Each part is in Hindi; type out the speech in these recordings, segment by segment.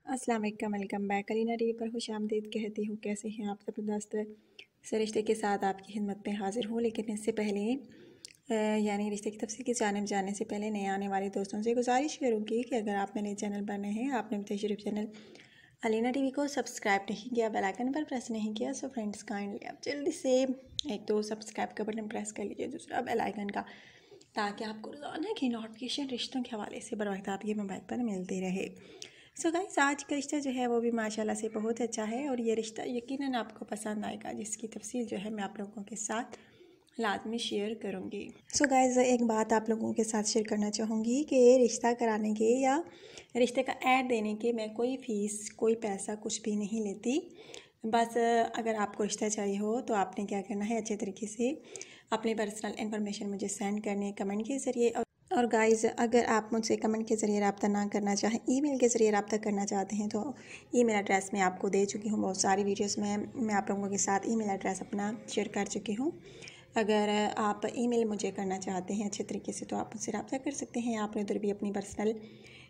अस्सलाम वालेकुम, वेलकम बैक। अलीना टीवी पर खुश आमदीद कहती हूँ। कैसे हैं आप सब दोस्त? रिश्ते के साथ आपकी खिदमत में हाजिर हूँ। लेकिन इससे पहले यानी रिश्ते की तफसील की जानिब जाने से पहले नए आने वाले दोस्तों से गुजारिश करूँगी कि अगर आप मेरे चैनल पर नए हैं, आपने तशरीफ चैनल अलीना टीवी को सब्सक्राइब नहीं किया, बेल आइकन पर प्रेस नहीं किया, सो फ्रेंड्स काइंडली आप जल्दी से एक तो सब्सक्राइब का बटन प्रेस कर लीजिए, दूसरा बेल आइकन का, ताकि आपको रोज़ाना की नोटिफिकेशन रिश्तों के हवाले से बर वक्त आपके मोबाइल पर मिलती रहे। सो गाइस, आज का रिश्ता जो है वो भी माशाल्लाह से बहुत अच्छा है और ये रिश्ता यकीनन आपको पसंद आएगा, जिसकी तफसील जो है मैं आप लोगों के साथ लाजमी शेयर करूँगी। सो गाइस, एक बात आप लोगों के साथ शेयर करना चाहूँगी कि रिश्ता कराने के या रिश्ते का ऐड देने के मैं कोई फ़ीस, कोई पैसा कुछ भी नहीं लेती। बस अगर आपको रिश्ता चाहिए हो तो आपने क्या करना है, अच्छे तरीके से अपनी पर्सनल इन्फॉर्मेशन मुझे सेंड करनी है कमेंट के ज़रिए। और गाइज़, अगर आप मुझसे कमेंट के ज़रिए रब्ता ना करना चाहें, ईमेल के ज़रिए रब्ता करना चाहते हैं, तो ईमेल एड्रेस मैं आपको दे चुकी हूँ। बहुत सारी वीडियोस में मैं आप लोगों के साथ ईमेल एड्रेस अपना शेयर कर चुकी हूँ। अगर आप ईमेल मुझे करना चाहते हैं अच्छे तरीके से तो आप मुझसे रब्ता कर सकते हैं। आपने उधर भी अपनी पर्सनल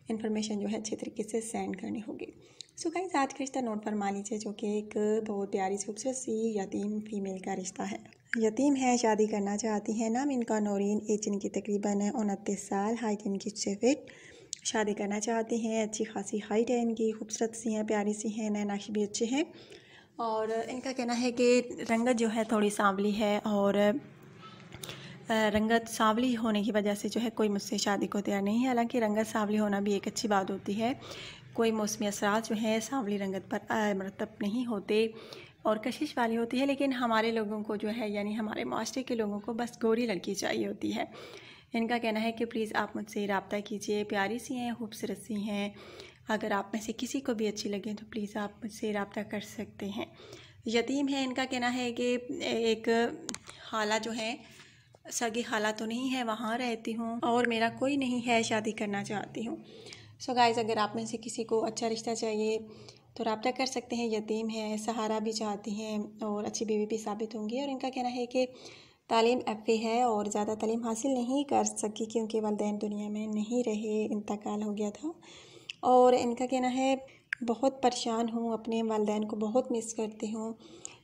इन्फॉर्मेशन जो है अच्छे तरीके से सेंड करनी होगी। सो गाइस, आज का रिश्ता नोट फरमा लीजिए, जो कि एक बहुत प्यारी खूबसूरत सी यतीम फ़ीमेल का रिश्ता है। यतीम है, शादी करना चाहती हैं। नाम इनका नौरीन, एज इनकी तकरीबन 29 साल, हाइट इनकी 6 फीट। शादी करना चाहती हैं, अच्छी खासी हाइट है इनकी, खूबसूरत सी हैं, प्यारी सी हैं, नैनाश भी अच्छे हैं। और इनका कहना है कि रंगत जो है थोड़ी सांवली है और रंगत सांवली होने की वजह से जो है कोई मुझसे शादी को तैयार नहीं है। हालांकि रंगत सांवली होना भी एक अच्छी बात होती है। कोई मौसमी असरात जो है सांवली रंगत पर मरतब नहीं होते और कशिश वाली होती है, लेकिन हमारे लोगों को जो है यानी हमारे माशरे के लोगों को बस गोरी लड़की चाहिए होती है। इनका कहना है कि प्लीज़ आप मुझसे रब्ता कीजिए, प्यारी सी हैं, खूबसूरत सी हैं। अगर आप में से किसी को भी अच्छी लगे तो प्लीज़ आप मुझसे रब्ता कर सकते हैं। यतीम है, इनका कहना है कि एक खाला जो है, सगी खाला तो नहीं है, वहाँ रहती हूँ और मेरा कोई नहीं है, शादी करना चाहती हूँ। सो गाइज़, अगर आप में से किसी को अच्छा रिश्ता चाहिए तो रब्ता कर सकते हैं। यतीम है, सहारा भी चाहती हैं और अच्छी बीवी भी साबित होंगी। और इनका कहना है कि तालीम FA है और ज़्यादा तालीम हासिल नहीं कर सकी क्योंकि वालिदैन दुनिया में नहीं रहे, इंतकाल हो गया था। और इनका कहना है बहुत परेशान हूँ, अपने वालिदैन को बहुत मिस करती हूँ,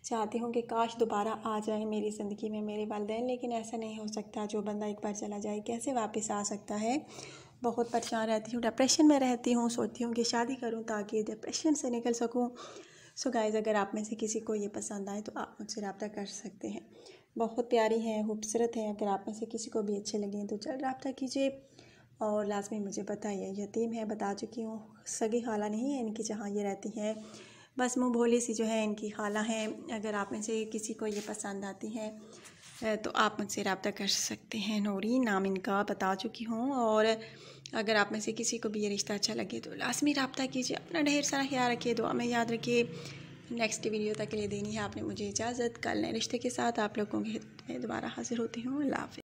चाहती हूँ कि काश दोबारा आ जाए मेरी ज़िंदगी में मेरे वालिदैन, लेकिन ऐसा नहीं हो सकता। जो बंदा एक बार चला जाए कैसे वापस आ सकता है। बहुत परेशान रहती हूँ, डिप्रेशन में रहती हूँ, सोचती हूँ कि शादी करूँ ताकि डिप्रेशन से निकल सकूँ। सो गाइज़, अगर आप में से किसी को ये पसंद आए तो आप मुझसे रब्ता कर सकते हैं। बहुत प्यारी हैं, खूबसूरत हैं। अगर आप में से किसी को भी अच्छे लगें तो जल्द रब्ता कीजिए और लाजमी मुझे बताइए। यतीम है, बता चुकी हूँ, सगी खाला नहीं है इनकी जहाँ ये रहती हैं, बस मुँह भोली सी जो है इनकी खाला हैं। अगर आप में से किसी को ये पसंद आती हैं तो आप मुझसे रब्ता कर सकते हैं। नौरीन नाम इनका बता चुकी हूँ। और अगर आप में से किसी को भी ये रिश्ता अच्छा लगे तो लाजमी रब्ता कीजिए। अपना ढेर सारा ख्याल रखिए, दुआ में याद रखिए। नेक्स्ट वीडियो तक के लिए देनी है आपने मुझे इजाज़त। कल नए रिश्ते के साथ आप लोगों के दोबारा हाजिर होती हूँ। अल्लाह हाफ़िज़।